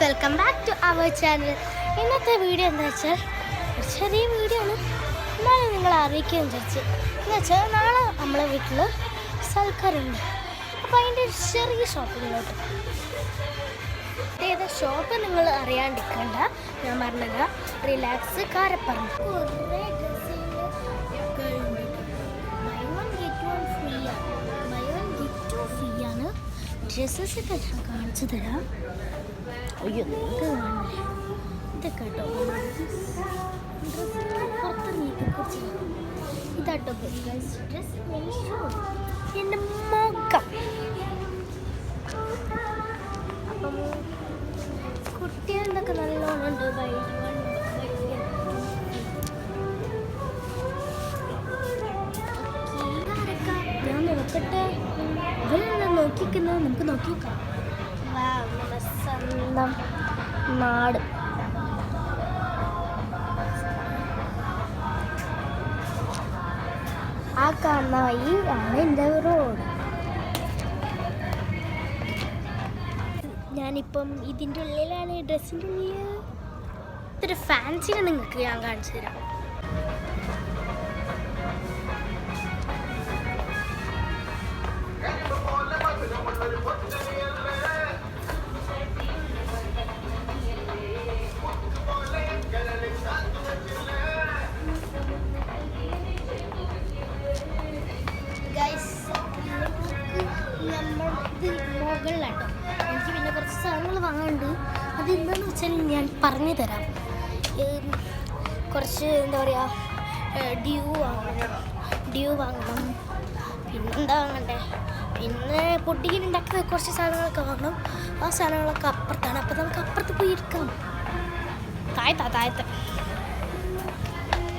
Welcome back to our channel. ഇന്നത്തെ video എന്താ വെച്ചാൽ ഒരു ചെറിയ വീഡിയോ ആണ്, എന്നാലും നിങ്ങളെ അറിയിക്കുകയും വിചാരിച്ചു. എന്ന് വെച്ചാൽ നാളെ നമ്മളെ വീട്ടിൽ സൽക്കാരുണ്ട്. അപ്പോൾ അതിൻ്റെ ഒരു ചെറിയ ഷോപ്പിങ്ങിലോട്ട് ഏത് ഷോപ്പ് നിങ്ങൾ അറിയാണ്ടിരിക്കണ്ട, ഞാൻ പറഞ്ഞത് റിലാക്സ് കാരപ്പറമ്പ്. കുറേ ഡ്രസ്സസ് ഒക്കെ ഞാൻ കാണിച്ചു തരാം. അയ്യോ നിങ്ങൾക്ക് കാണണേ, ഇതൊക്കെ കേട്ടോ പുറത്തിറങ്ങിയിട്ട് കുറച്ച് ഇതാട്ടോ ഡ്രസ് എൻ്റെ മുഖം. അപ്പം കുട്ടികളുടെയൊക്കെ നല്ലോണം ഉണ്ട്. ഞാൻ നോക്കട്ടെ, ഇവരെല്ലാം നോക്കിക്കുന്നത് നമുക്ക് നോക്കിക്കാം. സ്വന്തം നാട് ആ കാണുന്ന വഴി ആണ് എൻ്റെ റോഡ്. ഞാനിപ്പം ഇതിൻ്റെ ഉള്ളിലാണ്, ഡ്രസ്സിൻ്റെ ഉള്ളിൽ. ഇതൊരു ഫാൻസിനെ നിങ്ങൾക്ക് ഞാൻ കാണിച്ചു തരാം. മുകളിലാട്ടോ. എനിക്ക് പിന്നെ കുറച്ച് സാധനങ്ങൾ വാങ്ങാനുണ്ട്. അതെന്താണെന്ന് വെച്ചാൽ ഞാൻ പറഞ്ഞു തരാം. കുറച്ച് എന്താ പറയുക, ഡ്യൂ വാങ്ങണം. പിന്നെന്താ വാങ്ങണ്ടേ, പിന്നെ പൊട്ടിക്കിന് ഉണ്ടാക്കുന്ന കുറച്ച് സാധനങ്ങളൊക്കെ വാങ്ങണം. ആ സാധനങ്ങളൊക്കെ അപ്പുറത്താണ്. അപ്പോൾ നമുക്ക് അപ്പുറത്ത് പോയി ഇരിക്കാം. താഴത്തെ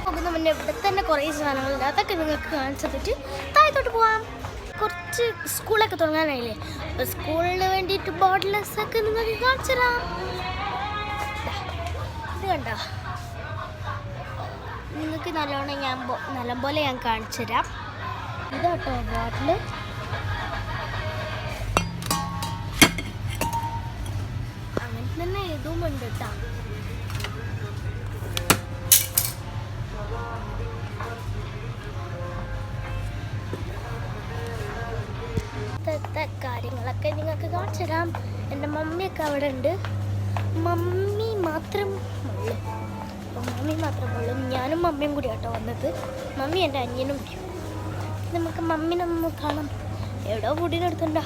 പോകുന്ന മുന്നേ ഇവിടെ തന്നെ കുറേ സാധനങ്ങളുണ്ട്. അതൊക്കെ നിങ്ങൾക്ക് കാണിച്ചു തന്നിട്ട് താഴത്തോട്ട് പോവാം. കുറച്ച് സ്കൂളൊക്കെ തുടങ്ങാനായില്ലേ, അപ്പോൾ സ്കൂളിന് വേണ്ടിയിട്ട് ബോർഡ്ലെസ്സൊക്കെ നിങ്ങൾക്ക് കാണിച്ചു തരാം. ഇത് കണ്ടോ, നിങ്ങൾക്ക് നല്ലപോലെ ഞാൻ കാണിച്ചു തരാം. ഇതാട്ടോ ബോട്ടിൽ. അങ്ങനെ തന്നെ ഇതും ഉണ്ട് കേട്ടോ. കാര്യങ്ങളൊക്കെ നിങ്ങൾക്ക് കാണിച്ചു തരാം. എൻ്റെ മമ്മിയൊക്കെ അവിടെ ഉണ്ട്. മമ്മി മാത്രമേ ഉള്ളൂ. ഞാനും മമ്മിയും കൂടി ആട്ടോ വന്നത്. മമ്മി എൻ്റെ അനിയനും കൂടി. നമുക്ക് മമ്മിനെ ഒന്ന് കാണാം. എവിടെയോ കൂടിയെടുത്തുണ്ടോ,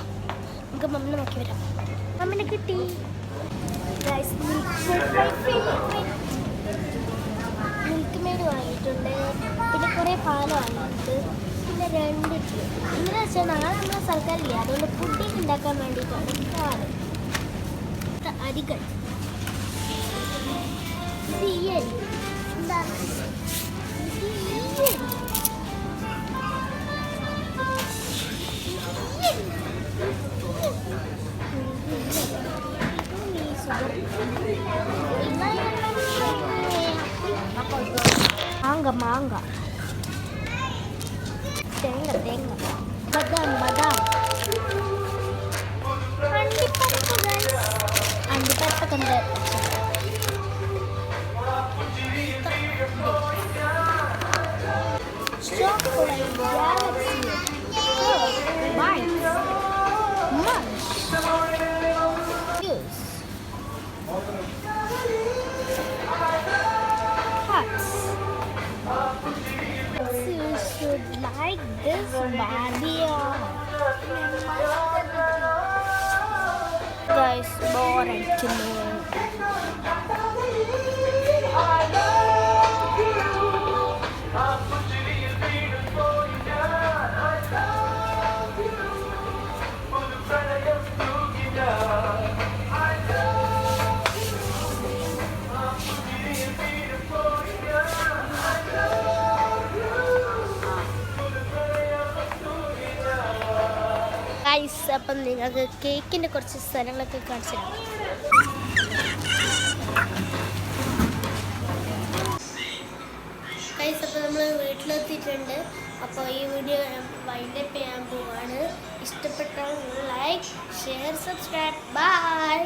നമുക്ക് മമ്മിനെ നോക്കി വരാം. മമ്മിനെ കിട്ടി. മിൽക്ക് മെയ്ഡ് വാങ്ങിയിട്ടുണ്ട്. പിന്നെ കുറേ പാല് വാങ്ങിയിട്ടുണ്ട്. പിന്നെ 2 ടീ. ഇങ്ങനെ വെച്ചാൽ നാളെ നമ്മളെ സർക്കാരില്ല, അതുകൊണ്ട് പുഡിങ് ഉണ്ടാക്കാൻ വേണ്ടിയിട്ടാണ് കാറ്. അരികൾ എന്താ മാങ്ങ, തേങ്ങ, ബദാം, അണ്ടിപ്പരിപ്പൊക്കെ ഉണ്ട്. Like this video, guys, boring to me. അപ്പം നിങ്ങൾക്ക് കേക്കിൻ്റെ കുറച്ച് സ്ഥലങ്ങളൊക്കെ കാണിച്ചു തരാം. അപ്പോൾ നമ്മൾ വീട്ടിലെത്തിയിട്ടുണ്ട്. അപ്പോൾ ഈ വീഡിയോ വൈൻഡപ്പ് ചെയ്യാൻ പോവാണ്. ഇഷ്ടപ്പെട്ടാൽ ലൈക്ക്, ഷെയർ, സബ്സ്ക്രൈബ്. ബൈ.